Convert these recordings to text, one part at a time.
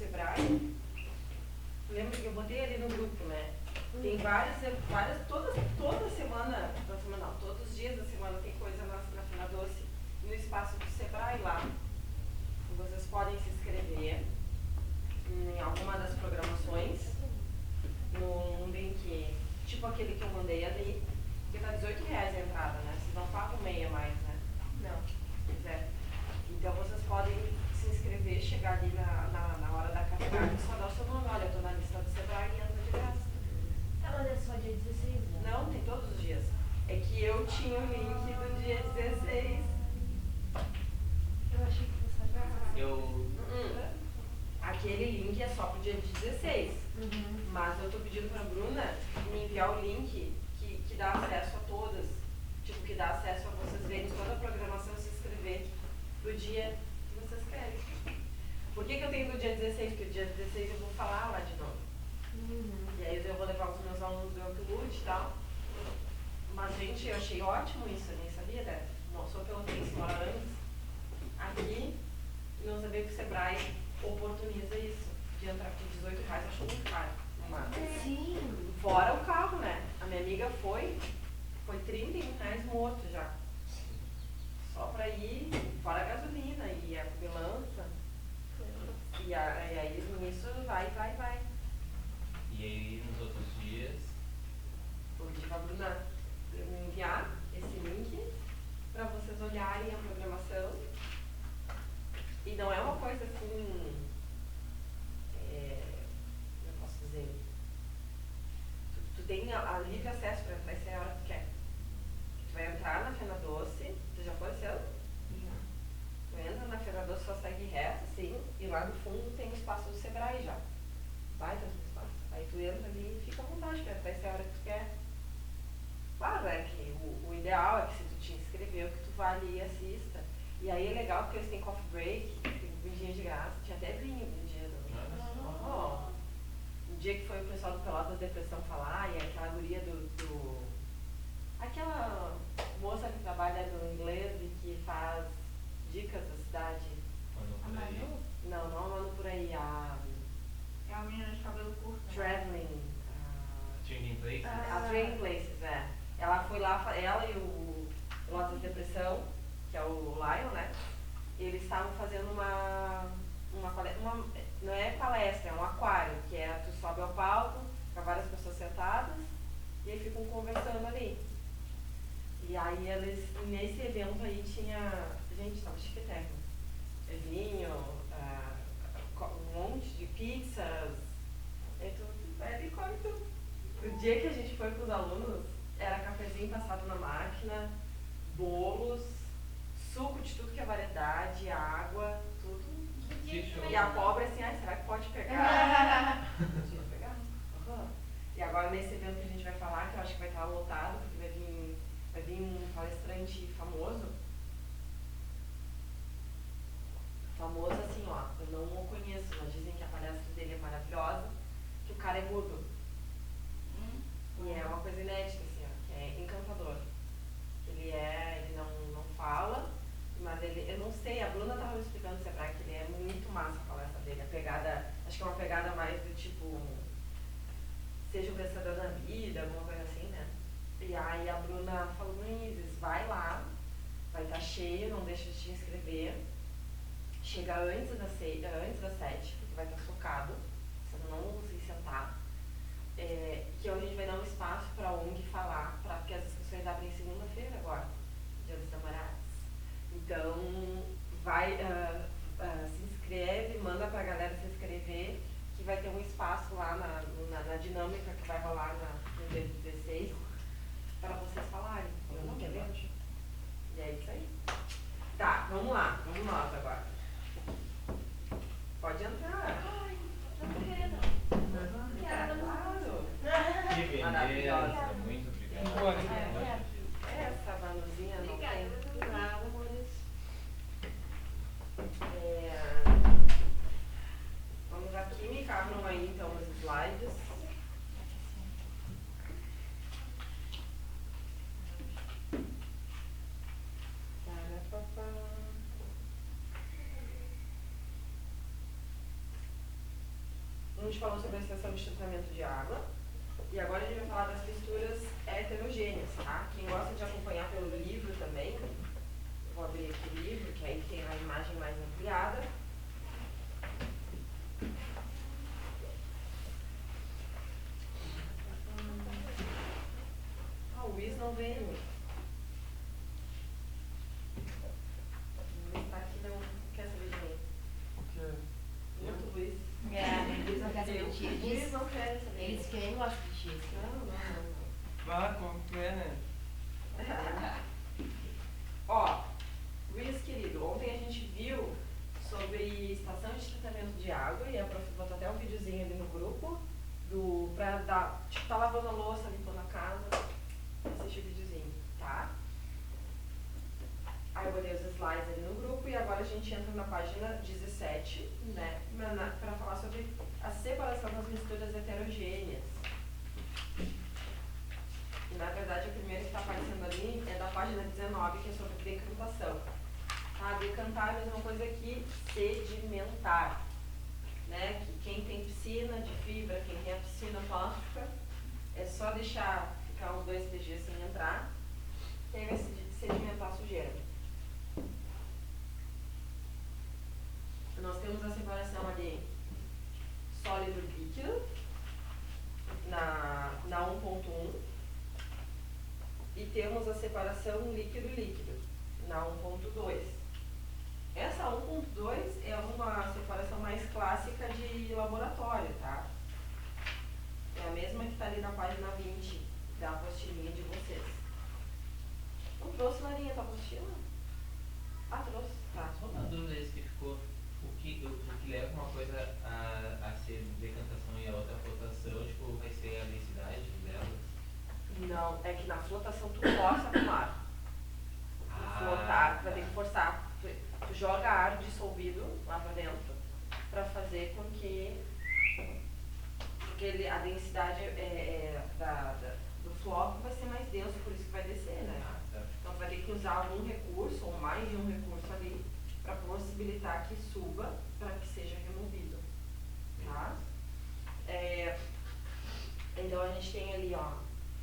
Sebrae, lembra que eu botei ali no grupo, né? Tem várias, toda semana, não, todos os dias da semana tem coisa na Fena Doce, no espaço do Sebrae lá. Vocês podem se inscrever em alguma das programações, num link, tipo aquele que eu mandei ali, que tá R$18 a entrada, né? Vocês não pagam meia mais, né? Não. Pois é. Então vocês podem se inscrever, chegar ali na hora da carteirada e só dar o seu nome. Olha, eu tô na lista do Sebrae e entra de graça. Ela é só dia 16, né? Não, tem todos os dias. É que eu tinha o link do dia 16. Eu achei que fosse agora. Aquele link é só pro dia 16. Mas eu tô pedindo pra Bruna me enviar o link que dá acesso a todas. Tipo, que dá acesso a vocês verem toda a programação e se inscrever pro dia que vocês querem. Por que eu tenho do dia 16? Porque o dia 16 eu vou falar lá de novo. E aí eu vou levar os meus alunos do Upload e tal. Mas, gente, eu achei ótimo isso, eu nem sabia, né? Não sou pelo que mora antes. Aqui, não sabia que o Sebrae oportuniza isso. De entrar por R$18, eu acho muito caro. Sim. Fora o carro, né? A minha amiga foi R$31 morto já. Só pra ir, fora a gasolina e a cobelança. E aí nisso vai. E aí nos outros dias? Vou pedir pra Bruna me enviar esse link pra vocês olharem a programação. E não é uma coisa assim, eu posso dizer, tu tem a livre acesso pra entrar, essa é a hora que tu quer. Tu vai entrar na Fena Doce, tu já foi esse ano? Tu entra na Fena Doce, só segue reto, assim, e lá no fundo tem o espaço do Sebrae já. Vai ter um espaço. Aí tu entra ali e fica à vontade pra entrar, essa é a hora que tu quer. Claro, é que o ideal é que se tu te inscreveu, que tu vá ali e assista. E aí é legal porque eles têm coffee break, tem vinho de graça, tinha até vinho no dia do... No dia que foi o pessoal do Pelotas Depressão falar, e aquela guria aquela moça que trabalha no inglês e que faz dicas da cidade. A Manu? Não a Manu por aí, É uma menina de cabelo curto. Traveling. Training Places? A Training Places, é. Ela foi lá, ela e o Pelotas Depressão, que é o Lion, né? Eles estavam fazendo não é palestra, é um aquário, que é tu sobe ao palco, com várias pessoas sentadas, e aí ficam conversando ali. E aí eles, nesse evento aí tinha, gente, tava chiqueteco. Vinho, um monte de pizzas, e tu bebe e come tudo. O dia que a gente foi com os alunos, era cafezinho passado na máquina, bolos, suco de tudo que é variedade, água, tudo. E a pobre assim, será que pode pegar? Podia pegar. E agora nesse evento que a gente vai falar, que eu acho que vai estar lotado, porque vai vir um palestrante famoso. Famoso assim, ó, eu não o conheço, mas dizem que a palestra dele é maravilhosa, que o cara é mudo. E é uma coisa inédita, assim, ó, que é encantador. Ele não fala, mas eu não sei, a Bruna estava me explicando no Sebrae que ele é muito massa a palestra dele, a pegada, acho que é uma pegada mais do tipo, seja um vencedor na vida, alguma coisa assim, né? E aí a Bruna falou, Luizes, vai lá, vai estar cheio, não deixa de te inscrever, chega antes das 7, porque vai estar focado, você não conseguir sentar. Que hoje a gente vai dar um espaço para a ONG falar, porque as inscrições abrem segunda-feira agora, Dia dos Namorados. Então, vai, se inscreve, manda para a galera se inscrever, que vai ter um espaço lá na dinâmica que vai rolar no dia 16, para vocês falarem. Eu não quero ver. E é isso aí. Tá, vamos lá, vamos nós agora. Pode entrar. Ai, não quero. Claro. Que beleza, muito obrigado. Essa Vanuzinha não tem nada, amores. Vamos aqui, me cabram aí então os slides. gente falou sobre a estação de tratamento de água. E agora a gente vai falar das texturas heterogêneas, tá? Quem gosta de acompanhar pelo livro também, eu vou abrir aqui o livro, que aí tem a imagem mais ampliada. Ah, o Luiz não veio. O Luiz tá aqui, não quer saber de mim. Muito Luiz. Eles não querem saber de ti. Eles não querem saber. Eles querem gostam de ti. Não. Ah, como que é, né? Ó, Luiz querido, ontem a gente viu sobre estação de tratamento de água e a prof botou até um videozinho ali no grupo pra dar, tipo, tá lavando a louça, limpando a casa, assistir o videozinho, tá? Aí eu botei os slides ali no grupo e agora a gente entra na página 17, né, pra falar sobre a separação das misturas heterogêneas. E, na verdade, a primeira que está aparecendo ali é da página 19, que é sobre decantação. Tá? Decantar é a mesma coisa que sedimentar. Né? Que quem tem piscina de fibra, quem tem a piscina plástica, é só deixar ficar uns 2, 3 dias sem entrar, que aí vai sedimentar a sujeira. Nós temos a separação ali sólido-líquido na 1.1. E temos a separação líquido-líquido, na 1.2. Essa 1.2 é uma separação mais clássica de laboratório, tá? É a mesma que está ali na página 20 da apostilinha de vocês. Não trouxe, Marinha, tua apostila? Ah, trouxe. Tá. Só uma dúvida esse que ficou. O que leva uma coisa a ser decantação e a outra flotação, tipo, vai ser a densidade delas? Não, é que na flotação tu força pro mar. Flotar, tu vai ter que forçar. Tu joga ar dissolvido lá pra dentro pra fazer com que a densidade do floco vai ser mais denso, por isso que vai descer, né? Então tu vai ter que usar algum recurso, ou mais de um recurso ali, pra possibilitar que suba para que seja removido. Tá? Então a gente tem ali, ó,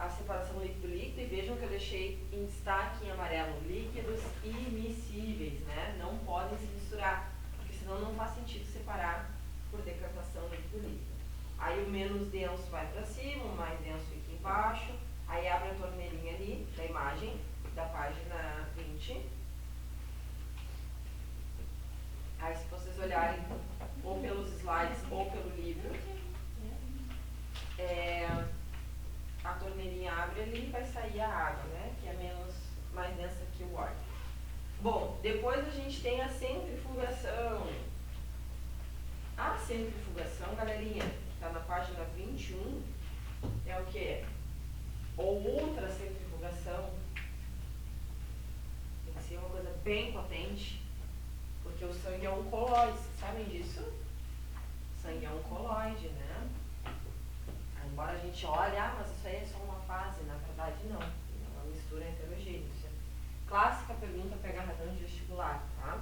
a separação líquido-líquido, e vejam que eu deixei em destaque em amarelo líquidos immiscíveis, né? Não podem se misturar, porque senão não faz sentido separar por decantação líquido-líquido. Aí o menos denso vai para cima, o mais denso fica embaixo, aí abre a torneirinha ali da imagem da página 20. Aí se vocês olharem ou pelos slides ou pelo livro, a torneirinha abre ali e vai sair a água, né? Que é mais densa que o óleo. Bom, depois a gente tem a centrifugação. A centrifugação, galerinha, que está na página 21, é o quê? Ou ultracentrifugação. Tem que ser uma coisa bem potente, porque o sangue é um colóide, vocês sabem disso? O sangue é um colóide, né? Embora a gente olhe, mas isso aí é só uma fase, na verdade não. É uma mistura heterogênea. Isso é clássica pergunta pega razão de vestibular, tá?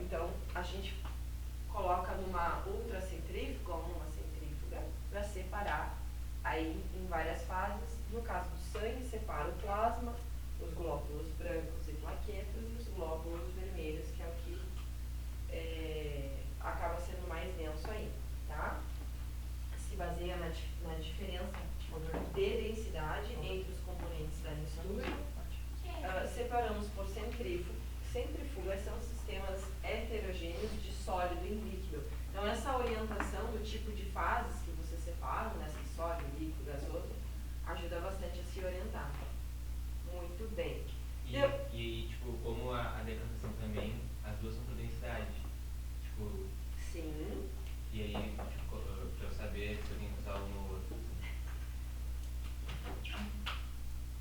Então, a gente coloca numa ultracentrífuga ou numa centrífuga para separar aí em várias fases. No caso do sangue, separa o plasma, os glóbulos brancos e plaquetas e os glóbulos vermelhos, que é o que acaba sendo mais denso aí, tá? Se baseia na diferença de densidade entre os componentes da mistura. Separamos por centrífuga, são sistemas heterogêneos de sólido em líquido. Então, essa orientação do tipo de fases que você separa, né, sólido, líquido, gasoso, ajuda bastante a se orientar. Muito bem. E tipo, como a decantação também, as duas são por densidade. Tipo. Sim. E aí, tipo, pra eu saber se eu tenho que usar um ou outro.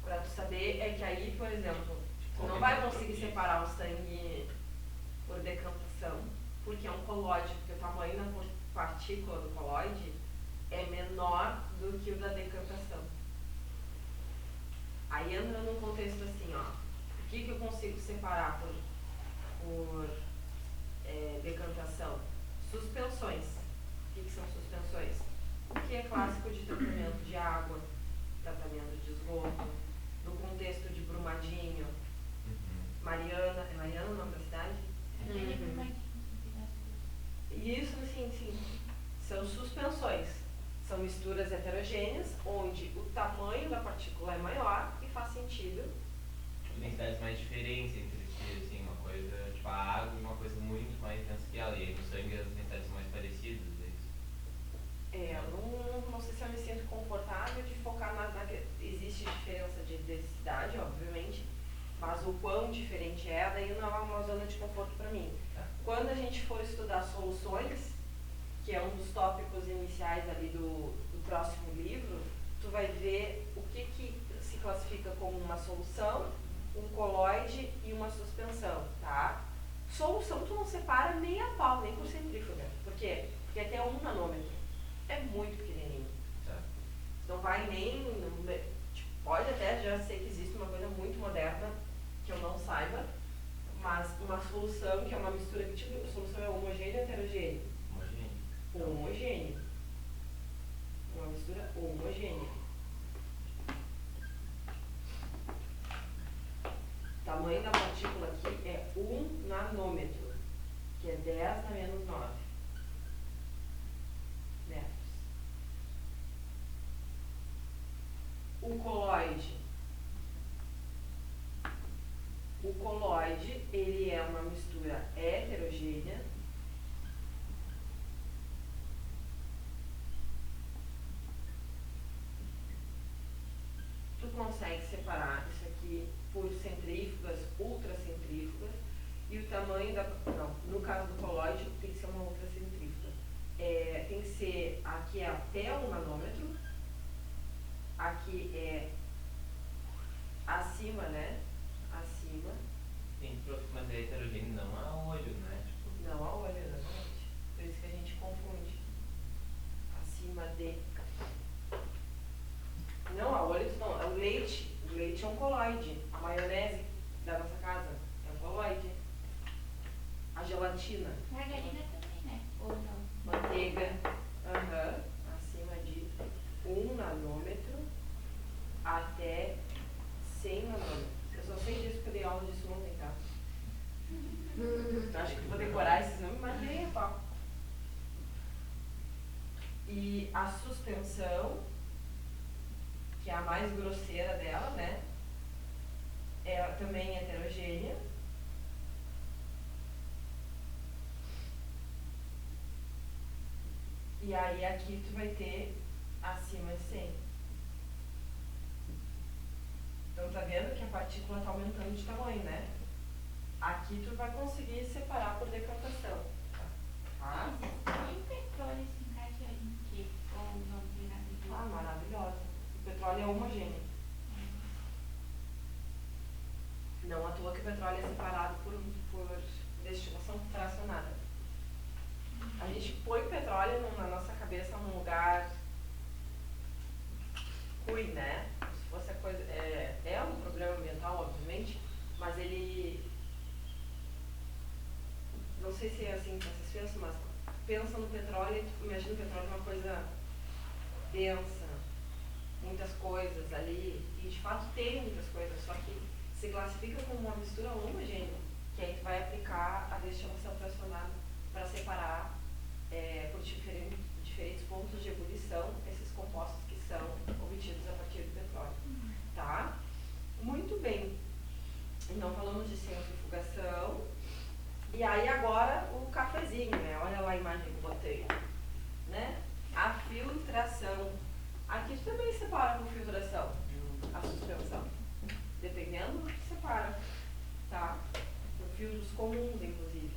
Pra tu saber é que aí, por exemplo, tu não vai conseguir separar o sangue por decantação, porque é um colóide, porque o tamanho da partícula do colóide é menor do que o da decantação. Aí entra num contexto assim, ó, o que eu consigo separar por decantação? Suspensões. O que são suspensões? é clássico de tratamento de água, tratamento de esgoto, no contexto de Brumadinho, Mariana, é Mariana o nome da cidade? E isso, assim, sim, são suspensões, são misturas heterogêneas, onde o tamanho da partícula é maior e faz sentido. Densidades mais diferentes entre si, assim, uma coisa, tipo a água e uma coisa muito mais densa que ela, e aí no sangue as densidades são mais parecidas, é isso? Eu não sei se eu me sinto confortável de focar existe diferença de densidade, obviamente, mas o quão diferente é, daí não é uma zona de conforto para mim. Quando a gente for estudar soluções, que é um dos tópicos iniciais ali do próximo livro, tu vai ver o que se classifica como uma solução, um coloide e uma suspensão, tá? Solução tu não separa nem a pau, nem por centrífuga. Por quê? Porque até 1 nanômetro é muito pequenininho. Não vai nem... Tipo, pode até já ser que existe uma coisa muito moderna que eu não saiba, mas uma solução que é uma mistura, que tipo de solução é homogênea ou heterogênea? Homogênea. Uma mistura homogênea. O tamanho da partícula aqui é 1 nanômetro, que é 10 na menos 9 metros. O coloide, ele é uma mistura heterogênea. Tu consegue separar isso aqui por centrífugas, ultracentrífugas, e o tamanho da... Não, no caso do coloide tem que ser uma ultracentrífuga. Tem que ser, aqui é até 1 nanômetro, aqui é acima, né? Acima. Sim, mas é heterogêneo não a olho, né? Tipo... Não a olho, exatamente. Por isso que a gente confunde. Acima de... Não, a olho não, é o leite. O leite é um coloide. A maionese da nossa casa é um coloide. A gelatina. Margarina também, né? Ou não? Manteiga. Acima de 1 nanômetro até 100 nanômetros. Eu só sei disso porque eu dei aula disso ontem, tá? Acho que vou decorar esses nomes, mas nem é pau. E a suspensão, que é a mais grosseira dela, né? É também heterogênea. E aí aqui tu vai ter acima de 100. Então tá vendo que a partícula está aumentando de tamanho, né? Aqui tu vai conseguir separar por decantação. Tá? E o petróleo se encaixa em quê? Ou não tem nada a ver? Ah, maravilhosa. O petróleo é homogêneo. Não à toa que o petróleo é separado por destilação fracionada. A gente põe o petróleo na nossa cabeça num lugar ruim, né? Se fosse a coisa... É um problema ambiental, obviamente, mas ele... Não sei se é assim que vocês pensam, mas pensa no petróleo e tu imagina o petróleo uma coisa densa, muitas coisas ali, e de fato tem muitas coisas, só que se classifica como uma mistura homogênea, que aí tu vai aplicar a destilação fracionada para separar por diferentes pontos de ebulição esses compostos que são obtidos a partir do petróleo. Tá? Muito bem. Então falamos de centrifugação. E aí agora o cafezinho, né? Olha lá a imagem que eu botei. Né? A filtração. Aqui tu também separa por filtração a suspensão. Dependendo, separa. Tá? Por filtros comuns, inclusive.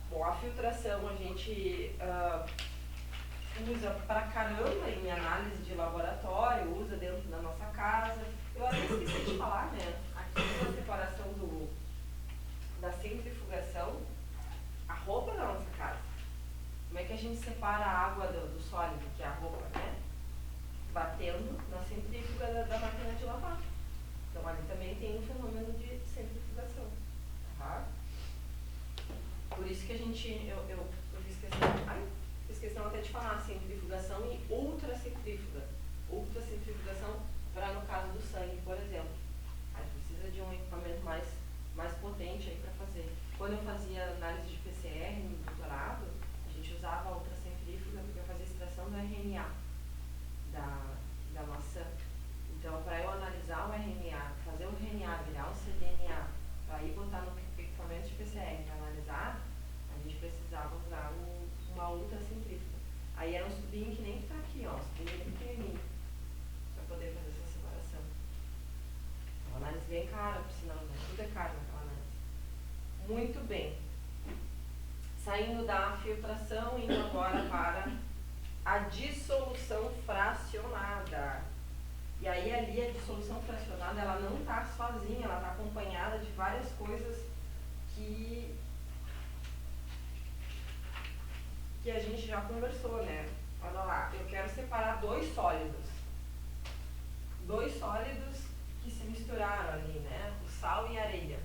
Bom, a filtração a gente usa pra caramba em análise de laboratório, usa dentro da nossa casa. Eu até esqueci de falar, né? Aqui na separação da centrifugação, a roupa da nossa casa. Como é que a gente separa a água do sólido, que é a roupa, né? Batendo na centrífuga da máquina de lavar. Então ali também tem um fenômeno de centrifugação. Tá? Por isso que a gente, eu fiz questão, fiz questão até de falar centrifugação e ultracentrifuga. Ultracentrifugação para no caso do sangue, por exemplo. Aí precisa de um equipamento mais potente aí para fazer. Quando eu fazia análise de PCR no doutorado, a gente usava a ultracentrífuga porque eu fazia extração do RNA da maçã. Então, para eu analisar o RNA, fazer o RNA virar um cDNA, para ir botar no equipamento de PCR para analisar, a gente precisava usar uma ultracentrífuga. Aí era um tubinho que nem que está aqui, ó, um tubinho pequenininho, para poder fazer essa separação. É uma análise bem cara, por sinal, né? Tudo é caro naquela análise. Muito bem. Saindo da filtração, indo agora para a dissolução fracionada. E aí ali a dissolução fracionada, ela não está sozinha, ela está acompanhada de várias coisas que a gente já conversou, né? Olha lá, eu quero separar dois sólidos que se misturaram ali, né? O sal e a areia.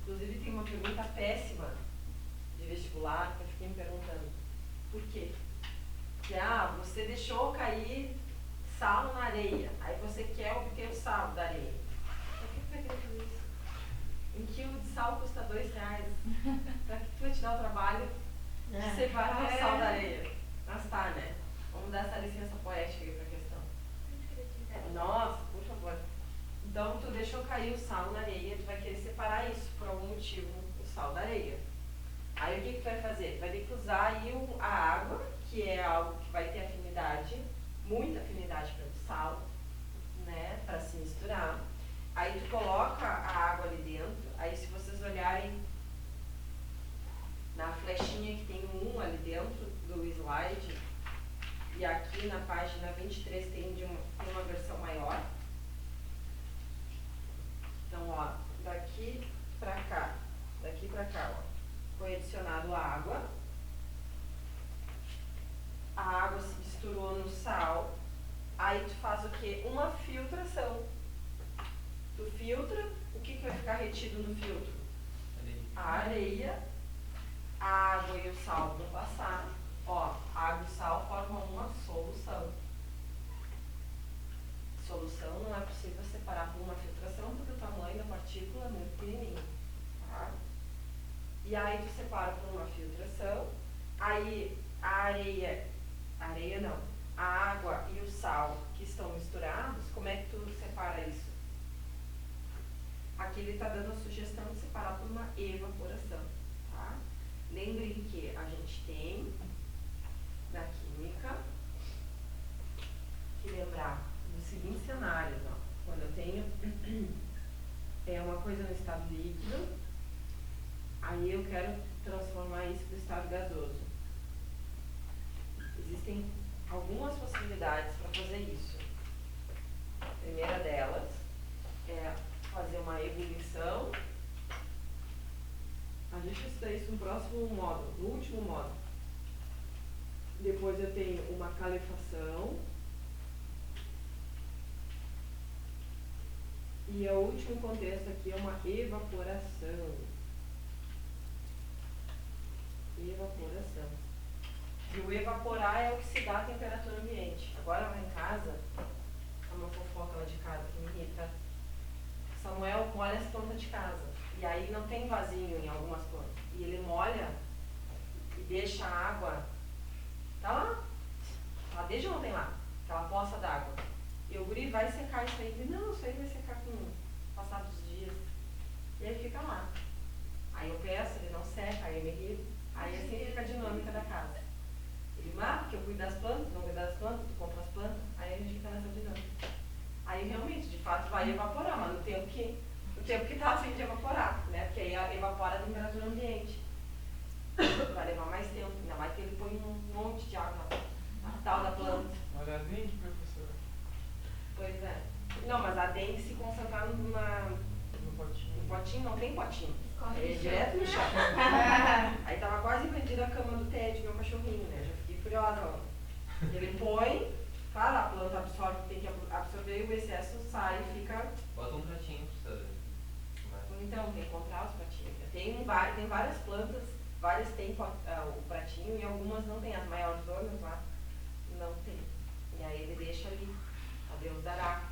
Inclusive tem uma pergunta péssima de vestibular que eu fiquei me perguntando. Por quê? Que você deixou cair sal na areia, aí você quer obter o sal da areia. Por que tu vai querer fazer isso? Um quilo de sal custa R$2. Pra que tu vai te dar o trabalho de separar o sal da areia? Mas tá, né? Vamos dar essa licença poética aí pra questão. Nossa, por favor. Então, tu deixou cair o sal na areia, tu vai querer separar isso, por algum motivo, o sal da areia. Aí o que tu vai fazer? Tu vai ter que usar aí a água, que é algo que vai ter afinidade, muita afinidade pelo sal, né, para se misturar. Aí tu coloca a água ali dentro, aí se vocês olharem na flechinha que tem um ali dentro do slide, e aqui na página 23 tem uma versão maior. Então, ó, daqui pra cá, ó, foi adicionado água. A água se misturou no sal. Aí tu faz o quê? Uma filtração. Tu filtra, o que vai ficar retido no filtro? A areia, a água e o sal vão passar. Ó, água e sal formam uma solução. Solução não é possível separar por uma filtração porque o tamanho da partícula é muito pequenininho, tá? E aí tu separa por uma filtração, aí a água e o sal que estão misturados, como é que tu separa isso? Aqui ele está dando a sugestão de separar por uma evaporação, tá? Lembrem que a gente tem na química que lembrar dos seguintes cenários, ó. Quando eu tenho uma coisa no estado líquido, aí eu quero transformar isso para o estado gasoso. Existem algumas possibilidades para fazer isso. A primeira delas é fazer uma ebulição. A gente vai estudar isso no próximo módulo, no último módulo. Depois eu tenho uma calefação. E o último contexto aqui é uma evaporação. Evaporação. E o evaporar é o que se dá à temperatura ambiente. Agora lá em casa, é uma fofoca lá de casa que me irrita. Samuel molha as plantas de casa. E aí não tem vasinho em algumas plantas. E ele molha e deixa a água. Tá lá. Tá desde ontem lá. Aquela poça d'água. E o guri vai secar isso aí. Ele, não, isso aí vai secar com o passar dos dias. E aí fica lá. Aí eu peço, ele não seca, aí eu me irrito. Aí assim fica a dinâmica da casa. Ele, porque eu cuido das plantas, não cuido das plantas, tu compra as plantas, aí a gente fica nessa dinâmica. Aí realmente, de fato, vai evaporar, mas no tempo que tá a fim de evaporar, né? Porque aí evapora a temperatura ambiente. Vai levar mais tempo, ainda mais que ele põe um monte de água na tal da planta. Olha a dengue, professor. Pois é. Não, mas a dengue se concentrar no potinho, não tem potinho. É direto no chão. Aí tava quase invadida a cama do Ted, meu cachorrinho, né? Já fiquei furiosa lá. Ele põe, claro, a planta absorve, tem que absorver e o excesso sai e fica. Bota um pratinho, professor. Então, tem que encontrar os pratinhos. Tem várias plantas, várias têm o pratinho e algumas não tem, as maiores zonas lá não tem. E aí ele deixa ali, a Deus dará.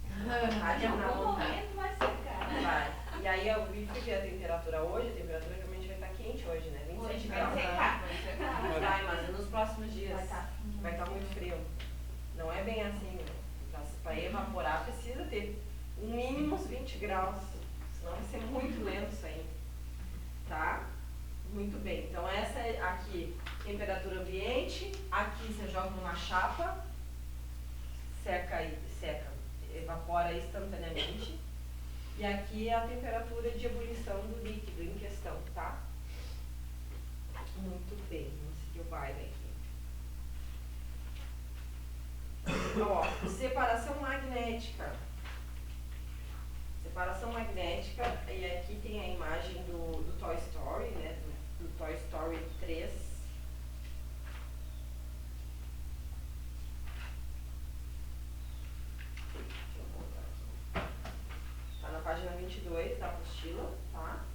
Em algum momento vai secar. Vai. E aí eu vi que a temperatura hoje, a temperatura realmente vai estar quente hoje, né? 27 graus. Vai secar. Vai, mas nos próximos dias Vai estar muito frio. Não é bem assim, né? Para evaporar precisa ter um mínimo uns 20 graus, senão vai ser muito lento isso aí. Tá? Muito bem. Então essa é aqui, temperatura ambiente. Aqui você joga numa chapa, seca, evapora instantaneamente. E aqui é a temperatura de ebulição do líquido em questão, tá? Muito bem, vamos seguir o baile aqui. Ó, separação magnética. Separação magnética, e aqui tem a imagem do Toy Story, né? Do Toy Story 3. Deixa eu voltar aqui. Tá na página 22 da apostila, tá?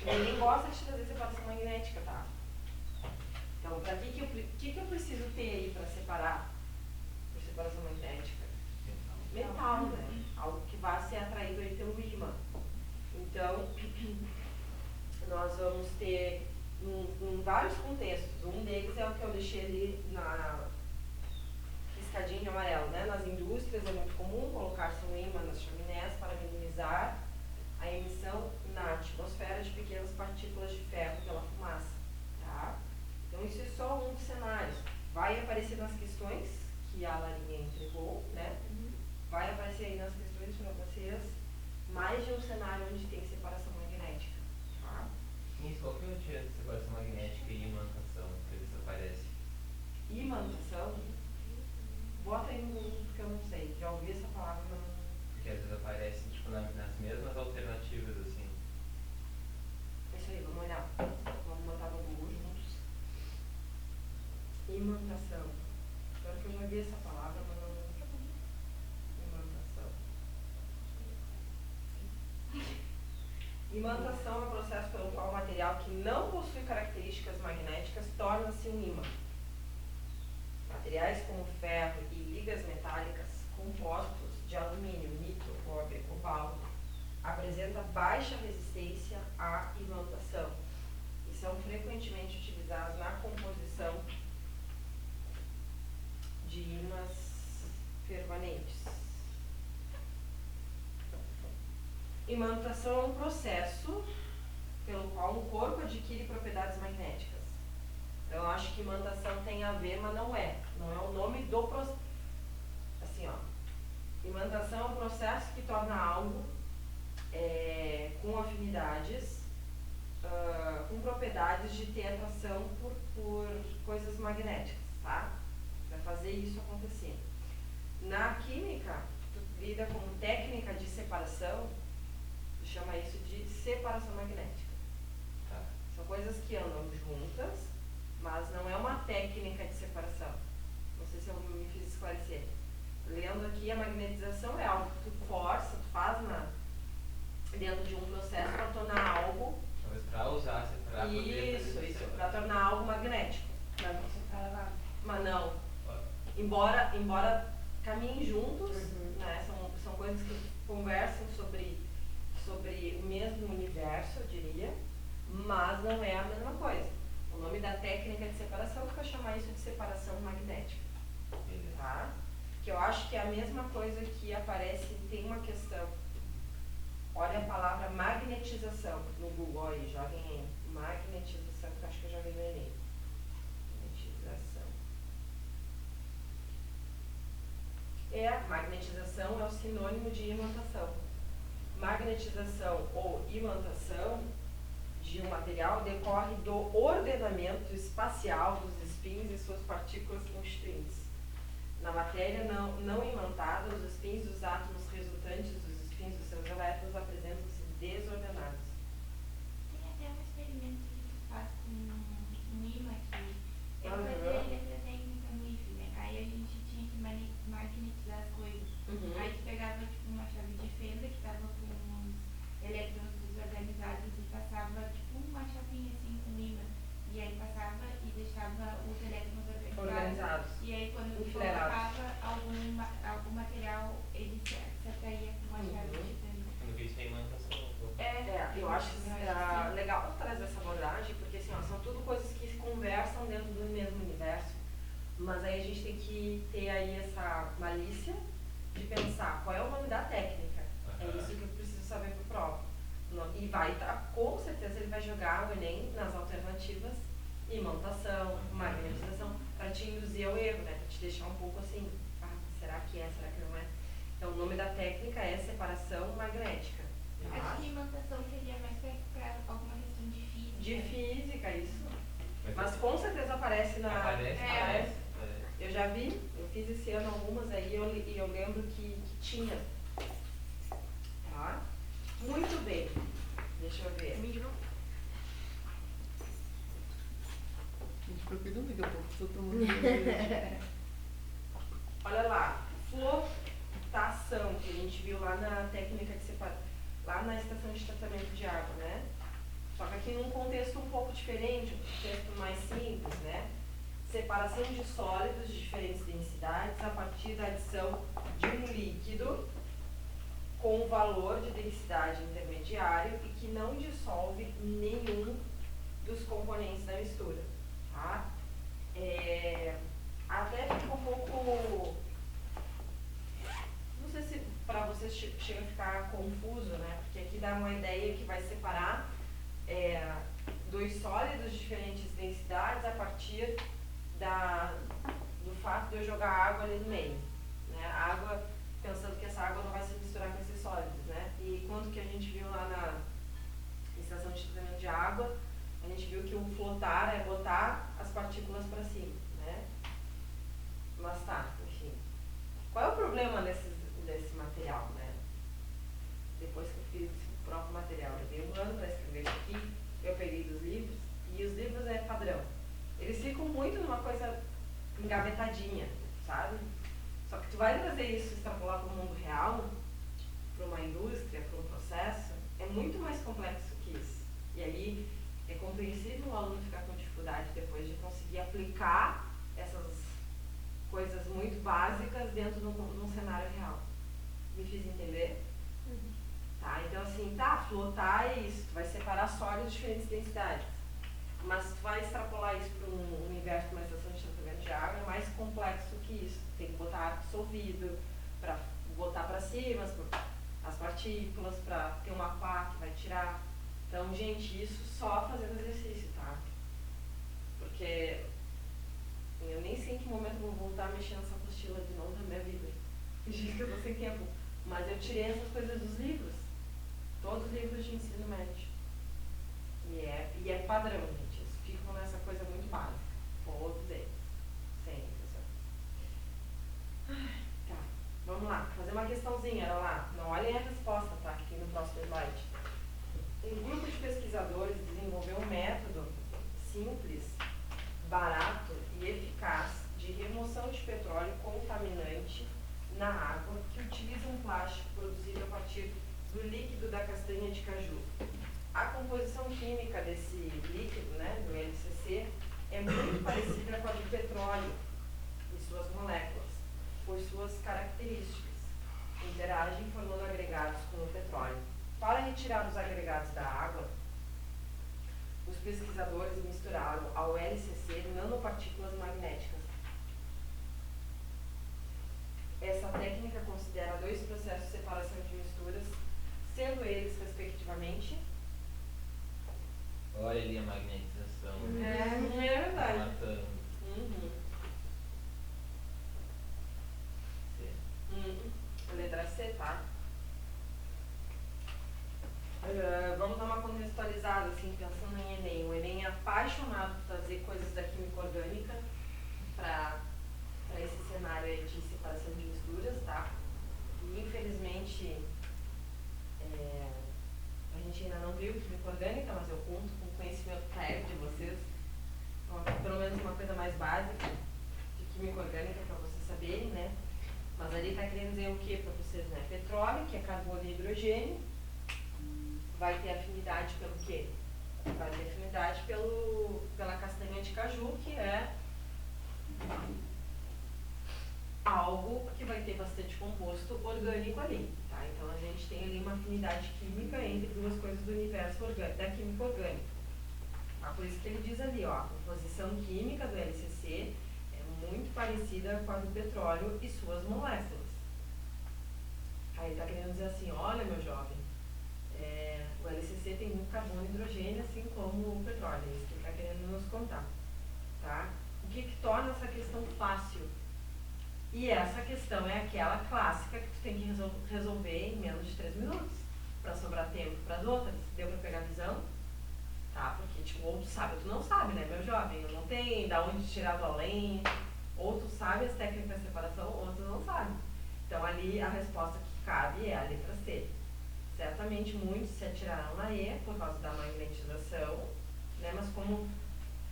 Ninguém gosta de trazer separação magnética, tá? Então, para que eu preciso ter aí para separar por separação magnética? Metal, né? Algo que vai ser atraído aí pelo ímã. Então, nós vamos ter em vários contextos. Um deles é o que eu deixei ali na riscadinho de amarelo, né? Nas indústrias é muito comum colocar-se um ímã nas chaminés para minimizar a emissão na atmosfera de pequenas partículas de ferro pela fumaça, tá? Então isso é só um dos cenários. Vai aparecer nas questões que a Larinha entregou, né? Vai aparecer aí nas questões para vocês mais de um cenário onde tem separação magnética, tá? Isso, qual que é o diferença de separação magnética e imantação? Que isso aparece? Imantação, bota aí no Google porque eu não sei, já ouvi essa palavra, mas não... Porque às vezes aparece tipo, nas mesmas alternativas, assim. Isso aí, vamos olhar. Vamos botar no Google juntos. Imantação. Espero que eu já vi essa palavra, mas não... Imantação é o processo pelo qual o material que não possui características magnéticas torna-se um ímã. Materiais como ferro e ligas metálicas compostos de alumínio, níquel, cobre, cobalto apresentam baixa resistência à imantação e são frequentemente utilizados na composição de ímãs permanentes. Imantação é um processo pelo qual um corpo adquire propriedades magnéticas. Então, eu acho que imantação tem a ver, mas não é. Não é o nome do processo. Assim, ó. Imantação é um processo que torna algo com afinidades, com propriedades de ter atração por coisas magnéticas, tá? Vai fazer isso acontecer. Na química, tu lida como técnica de separação, tu chama isso de separação magnética. Tá. São coisas que andam juntas, mas não é uma técnica de separação. Não sei se eu me fiz esclarecer. Lendo aqui, a magnetização é algo que tu força, tu faz dentro de um processo para tornar algo... Talvez para usar, separar, poder fazer Isso, para tornar algo magnético. Pra você ficar lá. Mas não. Pode. Embora caminhem juntos, né, são coisas que conversam sobre o mesmo universo, eu diria, mas não é a mesma coisa. O nome da técnica de separação fica chamar isso de separação magnética. Beleza. Tá? Que eu acho que é a mesma coisa que aparece, tem uma questão. Olha a palavra magnetização no Google aí, joguem aí. Magnetização, que eu acho que eu joguei no Enem. Magnetização é o sinônimo de imantação. Magnetização ou imantação de um material decorre do ordenamento espacial dos spins e suas partículas constituintes. Na matéria não imantada, os spins dos átomos resultantes dos spins dos seus elétrons apresentam-se desordenados. Tem até um experimento que tu faz com um ímã aqui. Eu fazia eletrotécnica no IF, né? Aí a gente tinha que magnetizar as coisas. Aí tu pegava tipo uma chave de fenda que tava com uns elétrons e aí passava e deixava os elétrons Organizados. E aí quando Enfileirados. colocava algum material, ele se atraía com uma chave de titânio. Eu nunca isso é imantação. Eu acho legal trazer essa abordagem, porque assim, ó, são tudo coisas que se conversam dentro do mesmo universo, mas aí a gente tem que ter aí essa malícia de pensar qual é o nome da técnica. É isso que eu preciso saber pro prova. E vai estar, com certeza ele vai jogar o Enem nas alternativas, imantação, magnetização, para te induzir ao erro, né? Para te deixar um pouco assim, será que é, será que não é? Então o nome da técnica é separação magnética. Acho que imantação seria mais para alguma questão de física. De física, isso. Mas com certeza aparece na... Aparece. Eu já vi, eu fiz esse ano algumas aí e eu lembro que tinha. Tá? Muito bem. Deixa eu ver. A gente foi cuidando daqui a pouco, tô tomando. Olha lá, flotação, que a gente viu lá na técnica de separação, lá na estação de tratamento de água, né? Só que aqui num contexto um pouco diferente, um contexto mais simples, né? Separação de sólidos de diferentes densidades a partir da adição de um líquido com valor de densidade intermediário e que não dissolve nenhum dos componentes da mistura, tá? Até fica um pouco, não sei se para vocês chega a ficar confuso, né? Porque aqui dá uma ideia que vai separar dois sólidos de diferentes densidades a partir do fato de eu jogar água ali no meio, né? A água, pensando que essa água não vai se misturar com esses sólidos, né? E quando que a gente viu lá na estação de tratamento de água, a gente viu que o flotar é botar as partículas para cima, né? Mas tá, enfim. Qual é o problema desse material, né? Depois que eu fiz o próprio material, eu dei um ano para escrever isso aqui, eu peguei dos livros, e os livros é padrão. Eles ficam muito numa coisa engavetadinha, sabe? Só que tu vai trazer isso, extrapolar para o mundo real, para uma indústria, para um processo, é muito mais complexo que isso. E aí é compreensível o aluno ficar com dificuldade depois de conseguir aplicar essas coisas muito básicas dentro de um cenário real. Me fiz entender? Tá, então assim, flotar é isso, tu vai separar sólidos de diferentes densidades. Mas tu vai extrapolar isso para um universo de uma estação de tratamento de água, é mais complexo que isso. Tem que botar ar dissolvido, para botar para cima as partículas, para ter uma pá que vai tirar. Então, gente, isso só fazendo exercício, tá? Porque eu nem sei em que momento eu vou voltar a mexer nessa apostila de novo na minha vida. Diz que eu tô sem tempo. Mas eu tirei essas coisas dos livros. Todos os livros de ensino médio. E é padrão, gente. Eles ficam nessa coisa muito básica. Todos eles. Sempre, pessoal. Tá. Vamos lá. Fazer uma questãozinha. Olha lá. Não olhem a resposta, tá? Que tem no próximo slide. Um grupo de pesquisadores desenvolveu um método simples, barato e eficaz de remoção de petróleo contaminante na água que utiliza um plástico produzido a partir do líquido da castanha de caju. A composição química desse líquido, né, do LCC, é muito parecida com a do petróleo e suas moléculas, por suas características. Interagem formando agregados com o petróleo. Para retirar os agregados da água, os pesquisadores misturaram ao LCC nanopartículas magnéticas. Essa técnica considera dois processos de separação de misturas, sendo eles, respectivamente... Olha ali a magnetização. É verdade. Matando. Letra C, tá? Vamos dar uma contextualizada, assim, pensando em Enem. O Enem é apaixonado por trazer coisas da química orgânica para esse cenário aí de separação de misturas, tá? E infelizmente a gente ainda não viu química orgânica, mas eu conto com o conhecimento prévio de vocês, pelo menos uma coisa mais básica de química orgânica para vocês saberem, né? Mas ali está querendo dizer o que para vocês, né? Petróleo, que é carbono e hidrogênio, vai ter afinidade pelo quê? Vai ter afinidade pela castanha de caju, que é algo que vai ter bastante composto orgânico ali, tá? Então a gente tem ali uma afinidade química entre duas coisas do universo da química orgânica. Ah, por isso que ele diz ali, ó, a composição química do LCC é muito parecida com a do petróleo e suas moléculas. Aí ele está querendo dizer assim, olha meu jovem, o LCC tem muito carbono e hidrogênio, assim como o petróleo, é isso que ele está querendo nos contar, tá? O que torna essa questão fácil? E essa questão é aquela clássica que tu tem que resolver em menos de 3 minutos, para sobrar tempo para as outras. Deu para pegar a visão? Tá? Porque, tipo, ou tu sabe ou tu não sabe, né, meu jovem? Não tem da onde tirar do além. Ou tu sabe as técnicas de separação, ou tu não sabe. Então, ali, a resposta que cabe é a letra C. Certamente, muitos se atirarão na E por causa da magnetização, né? Mas como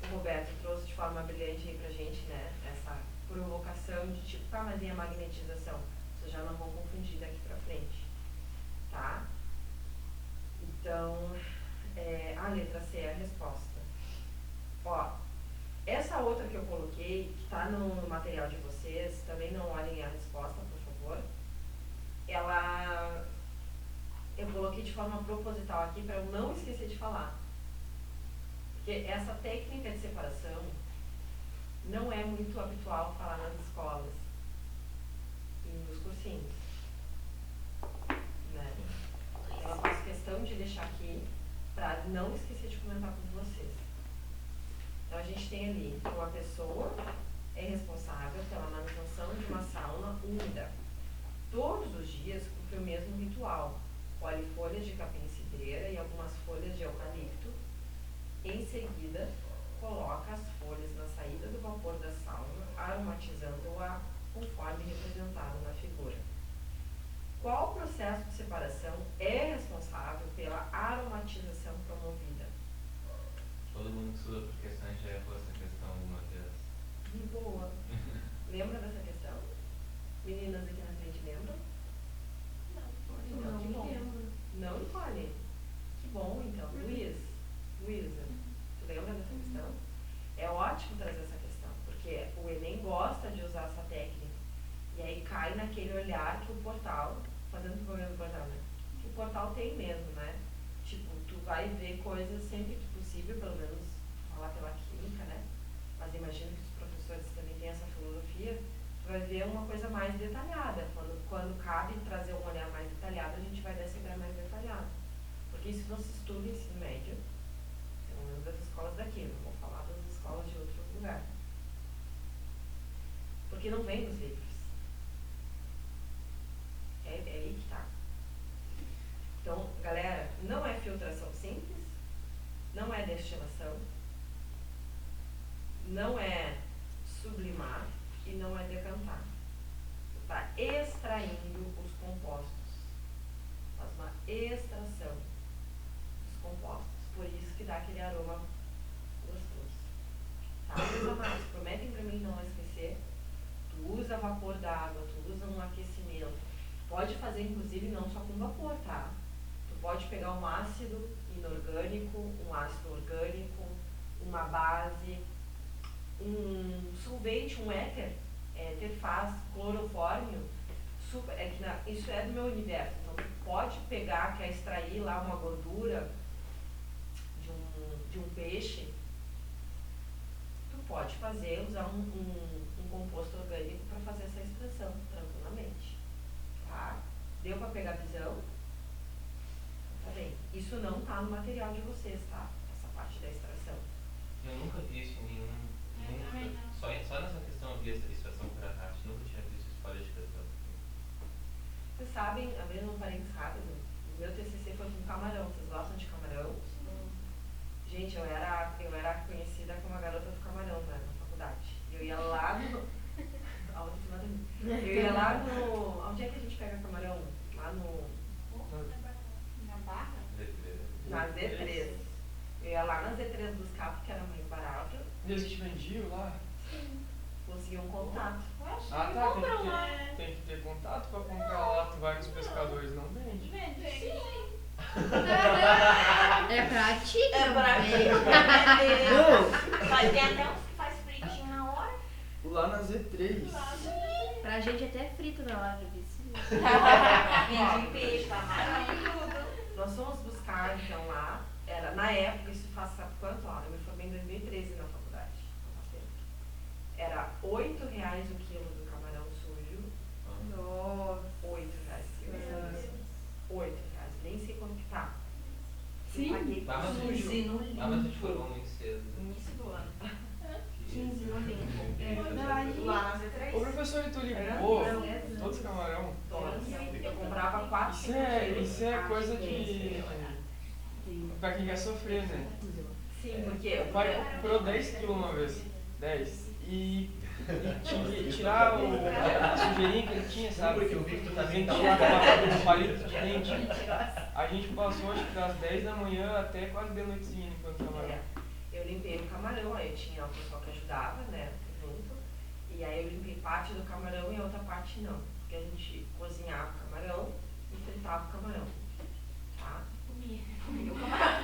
o Roberto trouxe de forma brilhante aí pra gente, né, essa provocação de tipo, tá, mas e a magnetização? Vocês já não vão confundir daqui pra frente, tá? Então, a letra C é a resposta. Ó, essa outra que eu coloquei, que tá no material de vocês, também não olhem a resposta, por favor. Eu coloquei de forma proposital aqui para eu não esquecer de falar. Porque essa técnica de separação não é muito habitual falar nas escolas e nos cursinhos, né? Eu faço questão de deixar aqui para não esquecer de comentar com vocês. Então a gente tem ali que uma pessoa é responsável pela manutenção de uma sauna úmida. Todos os dias cumpre o mesmo ritual. Colhe folhas de capim-cidreira e algumas folhas de eucalipto. Em seguida, coloca as folhas na saída do vapor da sauna, aromatizando-a conforme representado na figura. Qual processo de separação é responsável pela aromatização promovida? Todo mundo que estuda por questões já errou essa questão alguma vez. Boa. Lembra dessa questão? Meninas aqui na frente lembram? Então, que bom. Não, Nicole? Que bom, então. Luísa, tu lembra dessa questão? É ótimo trazer essa questão, porque o Enem gosta de usar essa técnica. E aí cai naquele olhar que o portal, fazendo propaganda do portal, né? Que o portal tem mesmo, né? Tipo, tu vai ver coisas sempre que possível, pelo menos falar pela química, né? Mas imagino que os professores também têm essa filosofia. Tu vai ver uma coisa mais detalhada. Quando cabe trazer um olhar mais detalhado, a gente vai dar esse olhar mais detalhado. Porque isso não se estuda em ensino médio, pelo menos das escolas daqui, não vou falar das escolas de outro lugar. Porque não vem dos livros. É aí que tá. Então, galera, não é filtração simples, não é destilação, não é sublimar e não é decantar. Tu tá extraindo os compostos. Faz uma extração dos compostos. Por isso que dá aquele aroma gostoso. Tá? Usa mais. Prometem pra mim não esquecer. Tu usa vapor d'água, tu usa um aquecimento. Pode fazer, inclusive, não só com vapor, tá? Tu pode pegar um ácido inorgânico, um ácido orgânico, uma base, um solvente, um éter faz clorofórmio, isso é do meu universo. Então, tu pode pegar, quer extrair lá uma gordura de um peixe, tu pode usar um composto orgânico para fazer essa extração, tranquilamente. Tá? Deu para pegar a visão? Tá bem. Isso não tá no material de vocês, tá? Essa parte da extração. Eu nunca vi isso em nenhum. Eu também não. Só nessa questão eu vi essa extração por arraste. Nunca tinha visto história de questão. Vocês sabem, abrindo um parênteses rápido, o meu TCC foi com camarão. Vocês gostam de camarão? Gente, eu era conhecida como a garota do camarão, né, na faculdade. Eu ia lá no... Eu ia lá no... Onde é que a gente pega camarão? Lá no... Na barra? Na Z3. Eu ia lá na Z3 buscar porque era mais barato. Eles te vendiam lá? Sim. Consegui um contato. Oxe, Ah, tá. compra uma. Tem que ter contato pra comprar lá. Tu vai nos pescadores, não vende. Vende, sim. É pra pra ti É pra também. Não, Vai ter até uns que faz fritinho na hora. lá na Z3. Pra gente até frito na hora disso. Vende peixe, tá maravilhoso. Nós fomos buscar, então, lá, na época, isso faz sabe quanto? Ó, eu me formei em 2013 na faculdade, não faz tempo. Era R$8 o quilo do camarão sujo. Nossa. R$8 o quilo. R$8. Nem sei quanto que tá. Sim. Eu paguei Ah, mas sujo. mas tu te formou muito cedo. Início do ano. 15 no limpo. É verdade. Lá na Z3. Ô professor, e tu limpou Não. todos os camarão? Todas. Eu comprava 4, Isso é coisa de... Pra quem quer sofrer, né? Sim, porque O pai comprou 10 quilos uma vez. 10. E tinha que tirar a sujeirinha que ele tinha, sabe? Porque eu vi que tu tá Tem que bem tirar com palito de dente. A gente passou acho que das 10 da manhã até quase de noitezinha limpando o camarão. eu limpei o camarão, aí eu tinha o pessoal que ajudava, né, junto. E aí eu limpei parte do camarão e a outra parte não. Porque a gente cozinhava o camarão e fritava o camarão. Tá? Comia o camarão.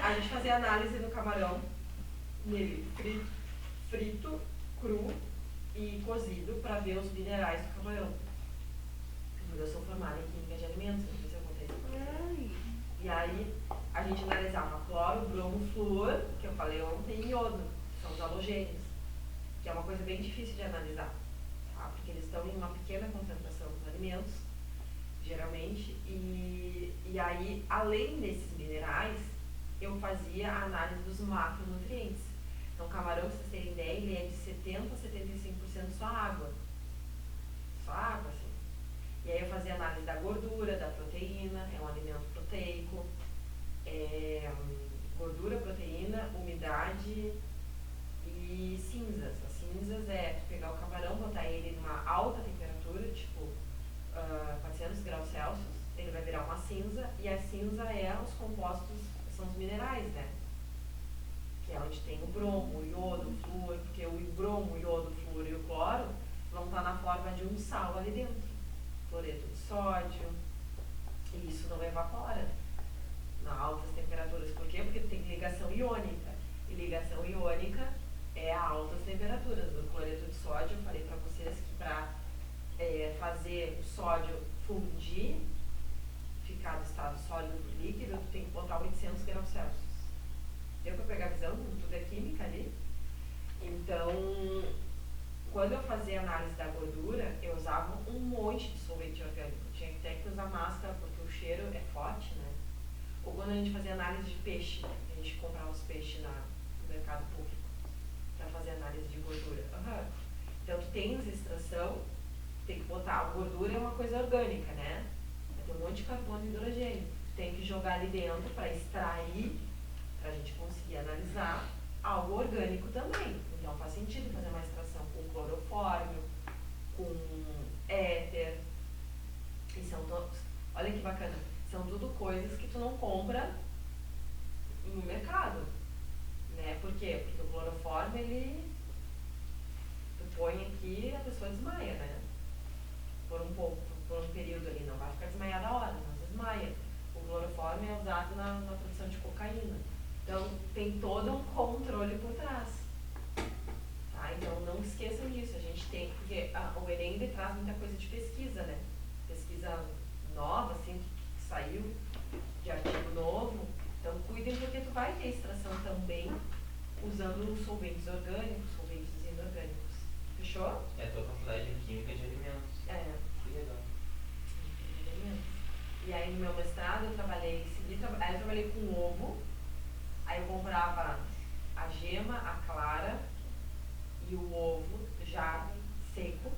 A gente fazia análise do camarão nele frito, cru e cozido para ver os minerais do camarão. Eu sou formada em química de alimentos, não sei se eu contei isso pra vocês. E aí a gente analisava cloro, bromo, flúor, que eu falei ontem, e iodo, que são os halogênios, que é uma coisa bem difícil de analisar, tá? Porque eles estão em uma pequena concentração nos alimentos, geralmente, e aí, além desses minerais, eu fazia a análise dos macronutrientes. Então, o camarão, pra vocês terem ideia, ele é de 70% a 75% só água. Só água, assim. E aí eu fazia análise da gordura, da proteína, é um alimento proteico, gordura, proteína, umidade e cinzas. As cinzas é pegar o camarão, botar ele numa alta temperatura, tipo 400 graus Celsius, ele vai virar uma cinza, e a cinza é os compostos, são os minerais, né? Que é onde tem o bromo, o iodo, o flúor, porque o bromo, o iodo, o flúor e o cloro vão estar na forma de um sal ali dentro. Cloreto de sódio, e isso não evapora a altas temperaturas. Por quê? Porque tem ligação iônica, e ligação iônica é a altas temperaturas. O cloreto de sódio, eu falei para vocês que para fazer o sódio fundir, ficar do estado sólido para líquido, tu tem que botar 800 graus Celsius. Deu para pegar a visão? Tudo é química ali. Então, quando eu fazia análise da gordura, eu usava um monte de solvente orgânico. Tinha até que usar máscara porque o cheiro é forte, né? Ou quando a gente fazia análise de peixe, a gente comprava os peixes no mercado público para fazer análise de gordura. Então, tu tens extração, tem que botar. A gordura é uma coisa orgânica, né? Tem um monte de carbono e hidrogênio. Tu tem que jogar ali dentro para extrair, para a gente conseguir analisar algo orgânico também. Então faz sentido fazer uma extração com clorofórmio, com éter. E são todos, olha que bacana, são tudo coisas que tu não compra no mercado, né? Por quê? Porque o clorofórmio, tu põe aqui e a pessoa desmaia, né? Por um período ali, não vai ficar desmaiada a hora, mas desmaia. O clorofórmio é usado na produção de cocaína. Então, tem todo um controle por trás. Tá? Então, não esqueçam disso. A gente tem, porque o Enem ele traz muita coisa de pesquisa, né? Pesquisa nova, assim, que saiu, de artigo novo. Então, cuidem porque tu vai ter extração também usando solventes orgânicos, solventes inorgânicos. Fechou? É a tua faculdade de Química de Alimentos. Que legal. De alimentos. E aí, no meu mestrado, eu trabalhei com ovo. Aí eu comprava a gema, a clara e o ovo já seco,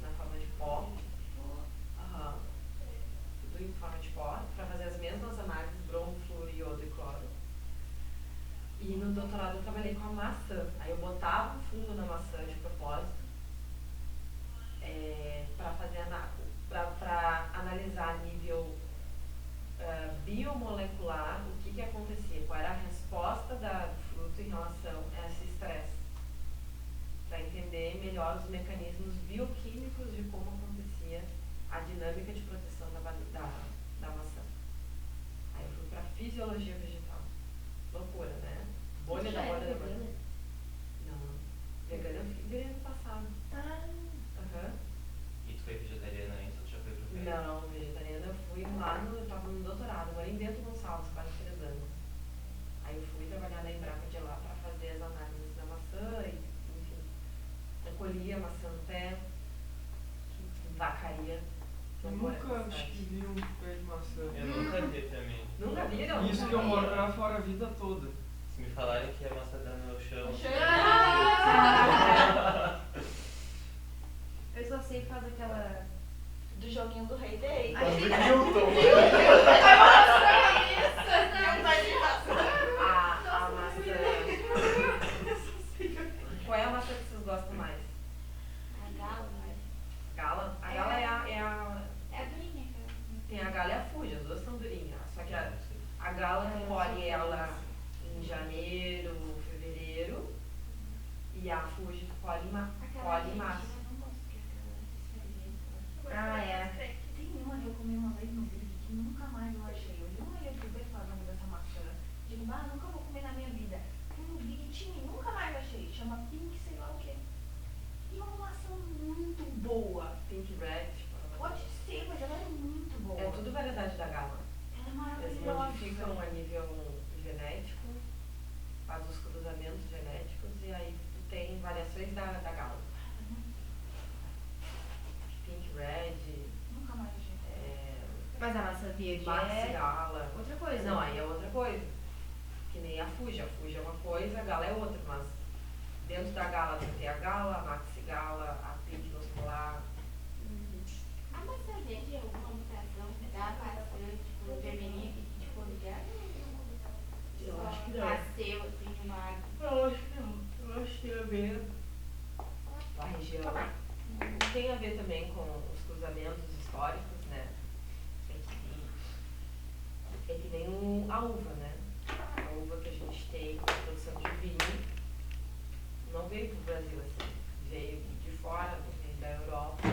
na forma de pó. Tudo em forma de pó, para fazer as mesmas análises, bromo, flúor, iodo e cloro. E no doutorado eu trabalhei com a maçã. Aí eu botava um fungo na maçã de propósito, para analisar a nível biomolecular o que acontecia, qual era a resposta do fruto em relação a esse estresse, para entender melhor os mecanismos bioquímicos de como acontecia a dinâmica de proteção da maçã. Aí eu fui para fisiologia vegetal. Loucura, né? Bolha Você da já bolha era da bolha. vegana? Não. Vegana eu fiquei ano passado. Tá. Aham. E tu foi vegetariana antes ou tu já foi pro pé? Não, vegetariana eu fui lá no. Eu tava no doutorado, morei em Bento Gonçalves, quase 3 anos. Aí eu fui trabalhar na Embrapa de lá pra fazer as análises da maçã e, enfim. Eu colhia a maçã no pé, vacaria. Eu nunca acho que vi um pé de maçã. Eu nunca vi também. Nunca viram? Isso que eu moro pra fora a vida toda. Se me falarem que a maçã dá no meu chão. Eu só sei que faz aquela. Do joguinho do Rei Day. Mas do Newton. A maçã. Qual é a maçã que vocês gostam mais? A gala, né? Gala? A gala é a. É a durinha, cara. Tem a gala e a fuji, as duas são durinhas. Só que a gala tu colhe ela em janeiro, fevereiro. E a fuji tu colhe em março. Eu não gosto que é aquela Ah, é. Tem uma que eu comi uma vez no vídeo que nunca mais eu achei. Eu vi uma youtuber falando dessa maçã. Digo, nunca vou comer na minha vida. Fui no vídeo e tinha e nunca mais achei. Chama Pink, sei lá o quê. E é uma maçã muito boa. Pink red. Pode ser, mas ela é muito boa. É tudo variedade da gala. Ela é Eles maravilhosa. modificam a nível genético, faz os cruzamentos genéticos e aí tu tem variações da gala. Pink red, Nunca mais achei. Mas a maçã verde Max é gala. outra coisa. Não, aí é outra coisa. Que nem a fuji. A fuji é uma coisa, a gala é outra, mas dentro da gala tu tem a gala, a maxi gala, a pink nosolar. A maçã verde é alguma mutação da maçã, tipo, feminina que tipo, já Eu acho que não. nasceu assim de uma árvore. Eu acho que não. Eu acho que tem a ver com a região. Tem a ver também com os cruzamentos históricos, né? É que nem a uva, né? A uva que a gente tem com a produção de vinho não veio para o Brasil assim. Veio de fora, veio da Europa,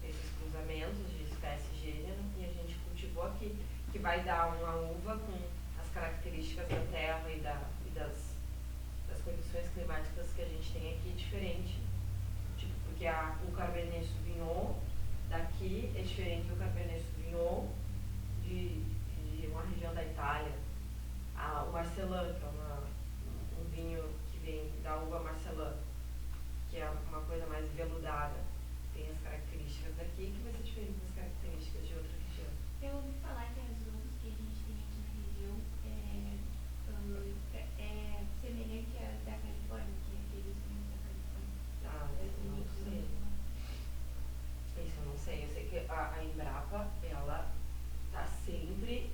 esses cruzamentos de espécie e gênero, e a gente cultivou aqui, que vai dar uma uva com as características da terra e das condições climáticas que a gente tem aqui diferente. Tipo, porque o Cabernet Sauvignon daqui é diferente do Cabernet Sauvignon de uma região da Itália. O Marcelin, que é um vinho que vem da uva Marcelin, que é uma coisa mais veludada, tem as características daqui que vai ser diferente das características de outra região. Eu ouvi falar que as uvas que a gente tem aqui na região é semelhante às da Califórnia, que é aqueles vinhos da Califórnia. Eu não sei. Isso eu não sei. Eu sei que a Embrapa, ela está sempre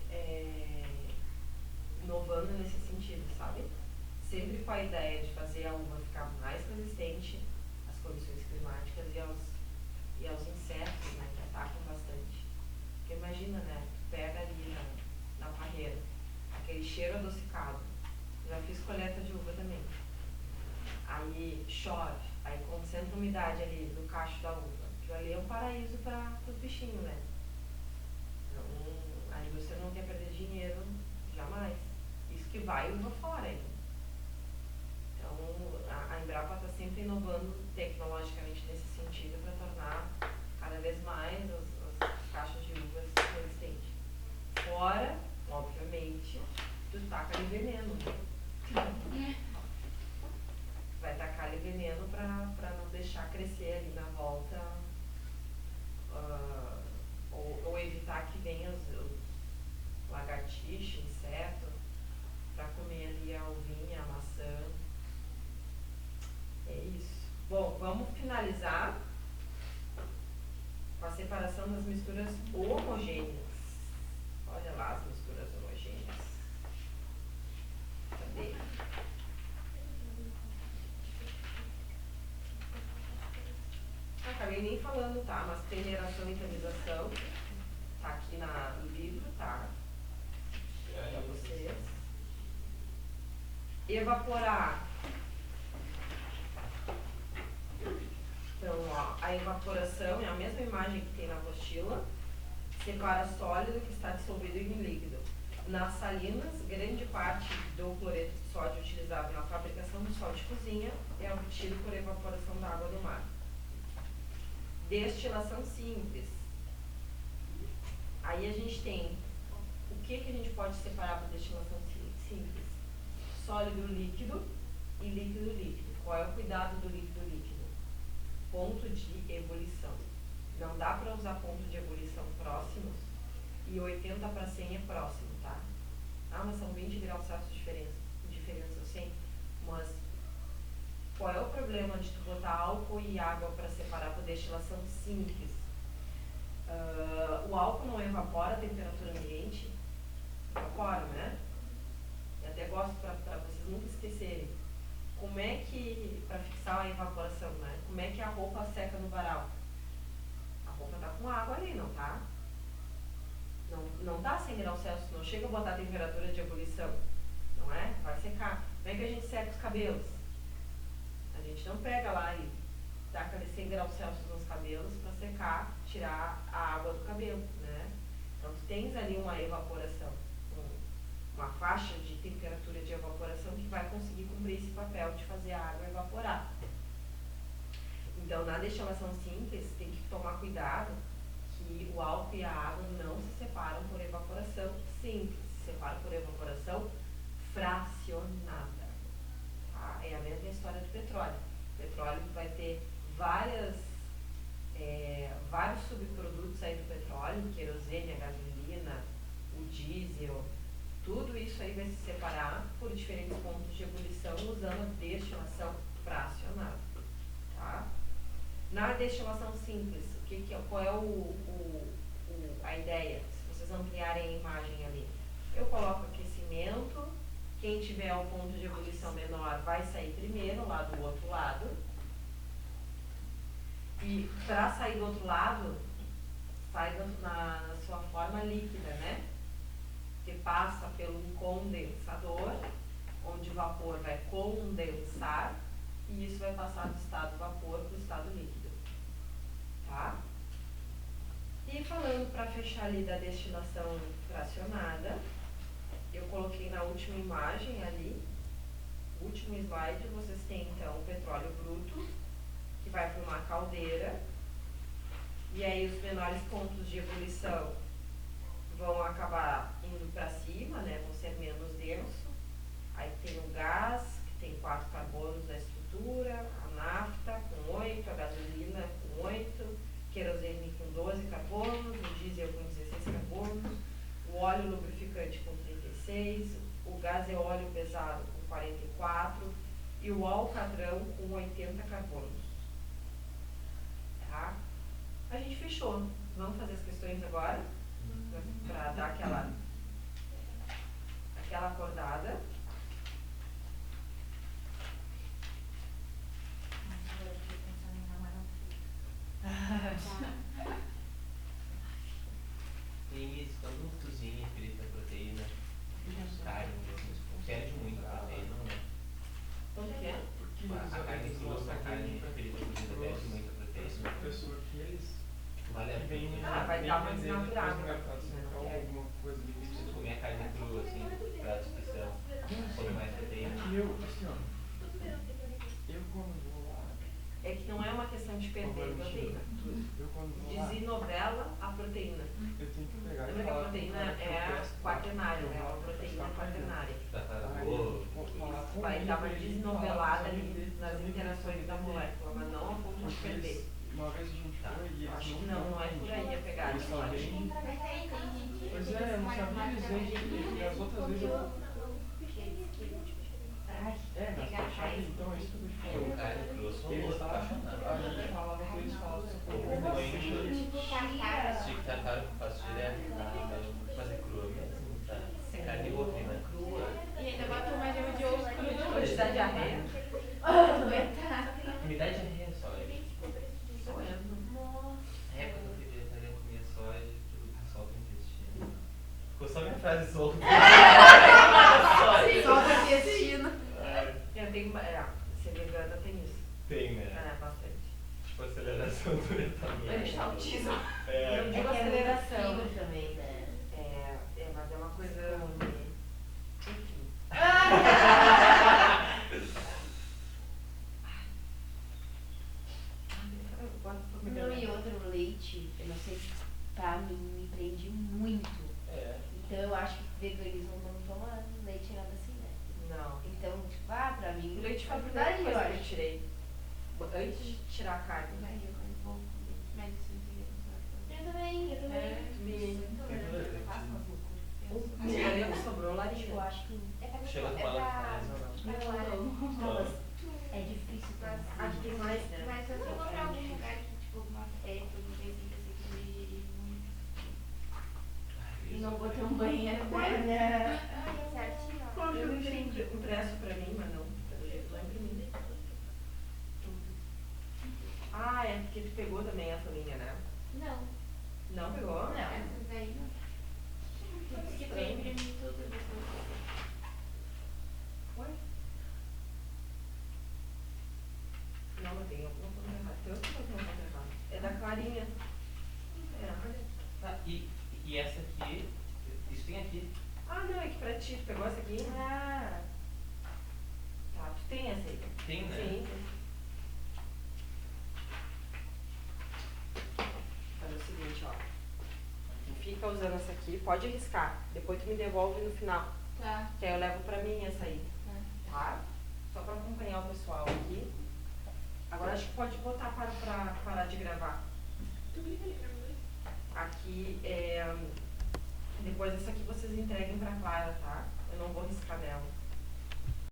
inovando nesse sentido, sabe? Sempre com a ideia de fazer a uva ficar mais resistente às condições climáticas e aos insetos, né, que atacam bastante. Porque imagina, né, tu pega ali na parreira, aquele cheiro adocicado. Já fiz colheita de uva também. Aí chove, aí concentra umidade ali no cacho da uva. Aquilo ali é um paraíso para os bichinhos, né? Então, a indústria não quer perder dinheiro jamais. Isso que vai uva fora ainda. Então, a Embrapa está sempre inovando tecnologicamente nesse sentido para tornar cada vez mais as caixas de uvas resistentes. Fora, obviamente, tu taca ali veneno. Vai tacar ali veneno para não deixar crescer ali na volta, ou evitar que venham os lagartixas, insetos, para comer ali a uvinha, a maçã. É isso. Bom, vamos finalizar com a separação das misturas homogêneas. Olha lá as misturas homogêneas. Cadê? Acabei nem falando, tá? Mas peneiração e tamização. Tá aqui no livro, tá? Para vocês. Evaporar. Então, ó, a evaporação é a mesma imagem que tem na apostila. Separa sólido que está dissolvido em líquido. Nas salinas, grande parte do cloreto de sódio utilizado na fabricação do sal de cozinha é obtido por evaporação da água do mar. Destilação simples. Aí a gente tem o que a gente pode separar para destilação simples? Sólido líquido e líquido líquido. Qual é o cuidado do líquido líquido? Ponto de ebulição. Não dá para usar ponto de ebulição próximos e 80 para 100 é próximo, tá? Ah, mas são 20 graus Celsius de diferença, eu sei. Mas qual é o problema de tu botar álcool e água para separar por destilação simples? O álcool não evapora a temperatura ambiente? Evapora, né? Eu até gosto para vocês nunca esquecerem. Como é que, para fixar a evaporação, né? Como é que a roupa seca no varal? A roupa tá com água ali, não tá? Não tá 100 graus Celsius, não chega a botar a temperatura de ebulição, não é? Vai secar. Como é que a gente seca os cabelos? A gente não pega lá e taca de 100 graus Celsius nos cabelos para secar, tirar a água do cabelo, né? Então tu tens ali uma evaporação, uma faixa de temperatura de evaporação que vai conseguir cumprir esse papel de fazer a água evaporar. Então na destilação simples tem que tomar cuidado que o álcool e a água não se separam por evaporação simples, se separam por evaporação fracionada. Tá? É a mesma história do petróleo. O petróleo vai ter vários subprodutos aí do petróleo, querosene, a gasolina, o diesel, tudo isso aí vai se separar por diferentes pontos de ebulição usando a destilação fracionada. Tá? Na destilação simples, qual é a ideia? Se vocês ampliarem a imagem ali, eu coloco aquecimento, quem tiver o ponto de ebulição menor vai sair primeiro, lá do outro lado. E para sair do outro lado, sai na sua forma líquida, né? Que passa pelo condensador, onde o vapor vai condensar e isso vai passar do estado vapor para o estado líquido. Tá? E falando para fechar ali da destilação fracionada, eu coloquei na última imagem ali, último slide, vocês têm então o petróleo bruto, que vai para uma caldeira, e aí os menores pontos de ebulição vão acabar indo para cima, né, vão ser menos denso. Aí tem o gás, que tem 4 carbonos na estrutura, a nafta com 8, a gasolina com 8, querosene com 12 carbonos, o diesel com 16 carbonos, o óleo lubrificante com 36, o gás e óleo pesado com 44 e o alcatrão com 80 carbonos. Tá? A gente fechou. Vamos fazer as questões agora? Para dar aquela acordada. Agora eu fiquei pensando em camarão frito. Tem isso, quando cozinha, frita proteína, carne, perde muito a proteína, não é? Como que é? Porque A carne crua, a carne frita cozida perde muita proteína. a pessoa que eles Vale a vem pena. vai dar uma desnaturada. alguma coisa ali. Se tu comer a carne crua, assim, pratos que são, come mais proteína. E eu, assim, ó, eu quando vou lá, É que não é uma questão de perder proteína. eu quando vou lá, Desenovela a proteína. eu tenho que pegar Lembra que a proteína é quaternária, né? Uma proteína quaternária. Vai dar uma desnovelada ali nas interações da molécula, mas não a ponto de perder. Uma vez a gente foi e eles Acho que não é por aí a pegada. Eles só vêm. Pois é, eu não sabia, eles vendem. E as outras vezes eu. Mas fechado, então é isso que eu te Eu, falo. carne crua, sou Eles louco, apaixonado. a gente falava com eles, falava Chico tartar eu faço direto, tá? Eu fazer crua mesmo, tá? Sem carne bovina crua. E ainda botou uma gema de ovo crua. Hoje dá diarreia? Me dá diarreia só. Sou mesmo. É, quando eu fui vegetariano, eu comia soja, tudo solta o intestino. Ficou só minha frase solta. Só o intestino. Eu tenho. Ser vegana tem isso. Tem, né? É, bastante. Tipo, aceleração do A gente tá metabólico. autismo. É. Eu digo aceleração. Também, né? veganismo não toma leite nada assim, né? Não. Então, tipo, pra mim. O leite foi a não primeira daria, coisa eu que eu acho. tirei. Antes de tirar a carne. Mas eu vou comer. Mas isso não tem Eu também, eu também. Eu faço umas loucuras. O que sobrou lá Tipo, eu acho que. É pra Chega mim, com ela É difícil pra Aqui tem mais, né? Mas se eu for pra algum lugar que, tipo, alguma festa, alguma coisa assim, que eu sei que eu vou digerir muito. E não vou ter um banheiro, né? Certinho, ó. Eu não tinha impresso pra mim, mas não. Pelo jeito não imprimi. Ah, é porque tu pegou também a folhinha, né? Não. Não pegou? Não. Essas daí não. Tudo que tem imprimir tudo depois. Ué? Não, mas tem alguma coisa errada. Tem outra coisa errada. É da Clarinha. É. Tá, e essa aqui, isso tem aqui. Ah, não, é que pra ti. Tu pegou essa aqui? Ah, Tá, tu tem essa aí. Tem, né? Sim, sim. Faz o seguinte, ó. Tu fica usando essa aqui, pode riscar. Depois tu me devolve no final. Tá. Que aí eu levo pra mim essa aí. Tá? Só pra acompanhar o pessoal aqui. Agora acho que pode botar para parar de gravar. Aqui depois essa aqui vocês entreguem pra Clara, tá? Eu não vou riscar nela.